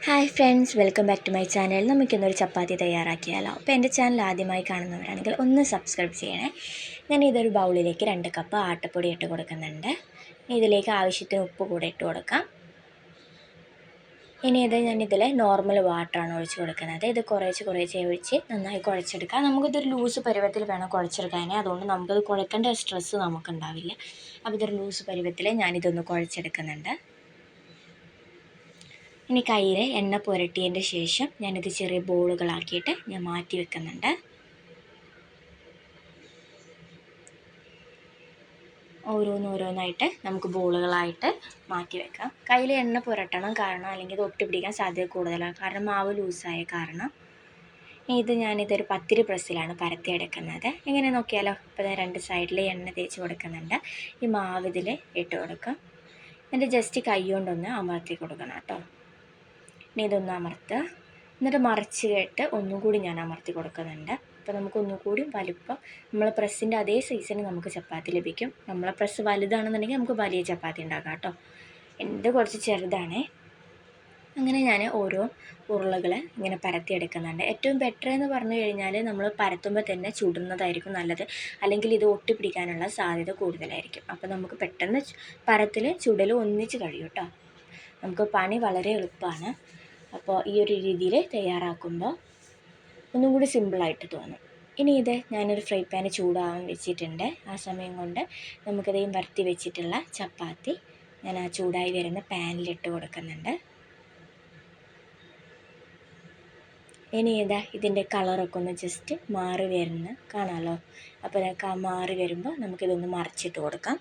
Hi friends, welcome back to my channel. നമുക്കിന്നൊരു ചപ്പാത്തി തയ്യാറാക്കിയാലോ. അപ്പോൾ എൻ്റെ ചാനൽ ആദ്യമായി കാണുന്നവരാണെങ്കിൽ ഒന്ന് സബ്സ്ക്രൈബ് ചെയ്യണേ. ഞാൻ ഇതൊരു ബൗളിലേക്ക് 2 കപ്പ് ആട്ടപ്പൊടി ഇട്ട് കൊടുക്കുന്നുണ്ട്. ഇതിലേക്ക് ആവശ്യത്തിന് ഉപ്പ് കൂടെ ഇട്ട് കൊടുക്കാം. ഇനി ഞാനിതിൽ നോർമൽ വാട്ടറാണ് ഒഴിച്ച് കൊടുക്കുന്നത്. ഇത് കുറേശ്ശെ ഒഴിച്ച് നന്നായി കുഴച്ചെടുക്കാം. നമുക്കിതൊരു ലൂസ് പരുവത്തിൽ വേണം കുഴച്ചെടുക്കാൻ. അതുകൊണ്ട് നമുക്കത് കുഴക്കേണ്ട സ്ട്രെസ്സ് നമുക്കുണ്ടാവില്ല. അപ്പോൾ ഇതൊരു ലൂസ് പരുവത്തിൽ ഞാനിതൊന്ന് കുഴച്ചെടുക്കുന്നുണ്ട്. ഇനി കയ്യിൽ എണ്ണ പുരട്ടിയതിൻ്റെ ശേഷം ഞാനിത് ചെറിയ ബോളുകളാക്കിയിട്ട് ഞാൻ മാറ്റി വെക്കുന്നുണ്ട്. ഓരോന്നായിട്ട് നമുക്ക് ബോളുകളായിട്ട് മാറ്റി വെക്കാം. കയ്യിൽ എണ്ണ പുരട്ടണം, കാരണം അല്ലെങ്കിൽ ഇത് ഒട്ടിപ്പിടിക്കാൻ സാധ്യത കൂടുതലാണ്, കാരണം മാവ് ലൂസായ കാരണം. ഞാനിതൊരു പത്തിരി പ്രസ്സിലാണ് പരത്തിയെടുക്കുന്നത്. എങ്ങനെ നോക്കിയാലോ. ഇപ്പോൾ 2 സൈഡിൽ എണ്ണ തേച്ച് കൊടുക്കുന്നുണ്ട്. ഈ മാവ് ഇതിൽ ഇട്ട് കൊടുക്കാം. എന്നിട്ട് ജസ്റ്റ് കൈ കൊണ്ടൊന്ന് അമർത്തി കൊടുക്കണം കേട്ടോ. ഇനി ഇതൊന്ന് അമർത്തുക. എന്നിട്ട് മറിച്ചിട്ട് ഒന്നും കൂടി ഞാൻ അമർത്തി കൊടുക്കുന്നുണ്ട്. അപ്പോൾ നമുക്ക് ഒന്നുകൂടി വലുപ്പം നമ്മളെ പ്രസ്സിൻ്റെ അതേ സൈസിന് നമുക്ക് ചപ്പാത്തി ലഭിക്കും. നമ്മളെ പ്രസ് വലുതാണെന്നുണ്ടെങ്കിൽ നമുക്ക് വലിയ ചപ്പാത്തി ഉണ്ടാക്കാം കേട്ടോ. എൻ്റെ കുറച്ച് ചെറുതാണേ. അങ്ങനെ ഞാൻ ഓരോ ഉരുളകൾ ഇങ്ങനെ പരത്തിയെടുക്കുന്നുണ്ട്. ഏറ്റവും ബെറ്റർ എന്ന് പറഞ്ഞു കഴിഞ്ഞാൽ നമ്മൾ പരത്തുമ്പോൾ തന്നെ ചുടുന്നതായിരിക്കും നല്ലത്. അല്ലെങ്കിൽ ഇത് ഒട്ടിപ്പിടിക്കാനുള്ള സാധ്യത കൂടുതലായിരിക്കും. അപ്പോൾ നമുക്ക് പെട്ടെന്ന് പരത്തിൽ ചുടലും ഒന്നിച്ച് കഴിയും കേട്ടോ. നമുക്ക് പണി വളരെ എളുപ്പമാണ്. അപ്പോൾ ഈ ഒരു രീതിയിൽ തയ്യാറാക്കുമ്പോൾ ഒന്നും കൂടി സിമ്പിളായിട്ട് തോന്നും. ഇനി ഞാനൊരു ഫ്രൈ പാന് ചൂടാവാൻ വെച്ചിട്ടുണ്ട്. ആ സമയം കൊണ്ട് നമുക്കിത് പരത്തി വെച്ചിട്ടുള്ള ചപ്പാത്തി ഞാൻ ആ ചൂടായി വരുന്ന പാനിലിട്ട് കൊടുക്കുന്നുണ്ട്. ഇനി ഇതിൻ്റെ കളറൊക്കെ ഒന്ന് ജസ്റ്റ് മാറി വരുന്ന കാണാമല്ലോ. അപ്പോൾ ഇതൊക്കെ മാറി വരുമ്പോൾ നമുക്കിതൊന്ന് മറിച്ചിട്ട് കൊടുക്കാം.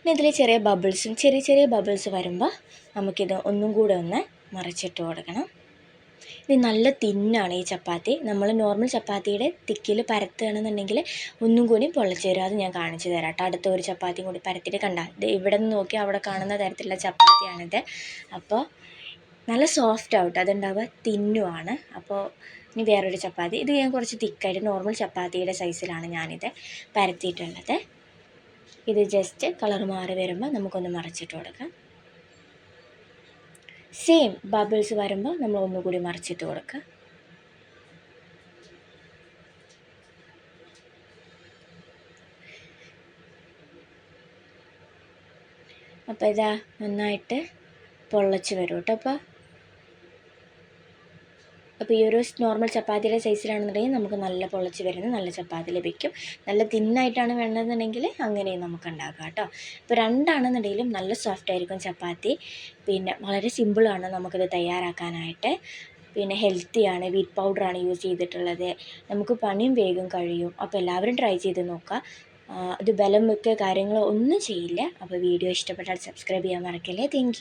ഇനി ഇതിൽ ചെറിയ ബബിൾസ് വരുമ്പോൾ നമുക്കിത് ഒന്നും കൂടെ ഒന്ന് മറിച്ചിട്ട് കൊടുക്കണം. ഇത് നല്ല തിന്നാണ് ഈ ചപ്പാത്തി. നമ്മൾ നോർമൽ ചപ്പാത്തിയുടെ തിക്കിൽ പരത്തുകയാണെന്നുണ്ടെങ്കിൽ ഒന്നും കൂടി പൊള്ളച്ച് വരും. അത് ഞാൻ കാണിച്ചു തരാം കേട്ടോ. അടുത്ത ഒരു ചപ്പാത്തിയും കൂടി പരത്തിയിട്ട് ഇത് ഇവിടെ നിന്ന് നോക്കി അവിടെ കാണുന്ന തരത്തിലുള്ള ചപ്പാത്തിയാണിത്. അപ്പോൾ നല്ല സോഫ്റ്റ് ആവട്ടെ, അതുണ്ടാവുക തിന്നുമാണ്. അപ്പോൾ ഇനി വേറൊരു ചപ്പാത്തി. ഇത് ഞാൻ കുറച്ച് തിക്കായിട്ട് നോർമൽ ചപ്പാത്തിയുടെ സൈസിലാണ് ഞാനിത് പരത്തിയിട്ടുള്ളത്. ഇത് ജസ്റ്റ് കളർ മാറി വരുമ്പോൾ നമുക്കൊന്ന് മറിച്ചിട്ട് കൊടുക്കാം. സെയിം ബബിൾസ് വരുമ്പോൾ നമ്മൾ ഒന്നുകൂടി മറിച്ചിട്ട് കൊടുക്കുക. അപ്പോൾ ഇതാ നന്നായിട്ട് പൊള്ളച്ച് വരും കേട്ടോ. അപ്പോൾ ഈ ഒരു നോർമൽ ചപ്പാത്തിയുടെ സൈസിലാണെന്നുണ്ടെങ്കിൽ നമുക്ക് നല്ല പൊള്ളച്ച് വരുന്ന നല്ല ചപ്പാത്തി ലഭിക്കും. നല്ല തിന്നായിട്ടാണ് വേണ്ടതെന്നുണ്ടെങ്കിൽ അങ്ങനെയും നമുക്ക് ഉണ്ടാക്കാം കേട്ടോ. ഇപ്പോൾ രണ്ടാണെന്നുണ്ടെങ്കിലും നല്ല സോഫ്റ്റ് ആയിരിക്കും ചപ്പാത്തി. പിന്നെ വളരെ സിമ്പിളാണ് നമുക്കിത് തയ്യാറാക്കാനായിട്ട്. പിന്നെ ഹെൽത്തിയാണ്. വീറ്റ് പൗഡറാണ് യൂസ് ചെയ്തിട്ടുള്ളത്. നമുക്ക് പണിയും വേഗം കഴിയും. അപ്പോൾ എല്ലാവരും ട്രൈ ചെയ്ത് നോക്കുക. ഇത് ബലം വെക്കുക കാര്യങ്ങളോ ഒന്നും ചെയ്യില്ല. അപ്പോൾ വീഡിയോ ഇഷ്ടപ്പെട്ടാൽ സബ്സ്ക്രൈബ് ചെയ്യാൻ മറക്കല്ലേ. Thank you.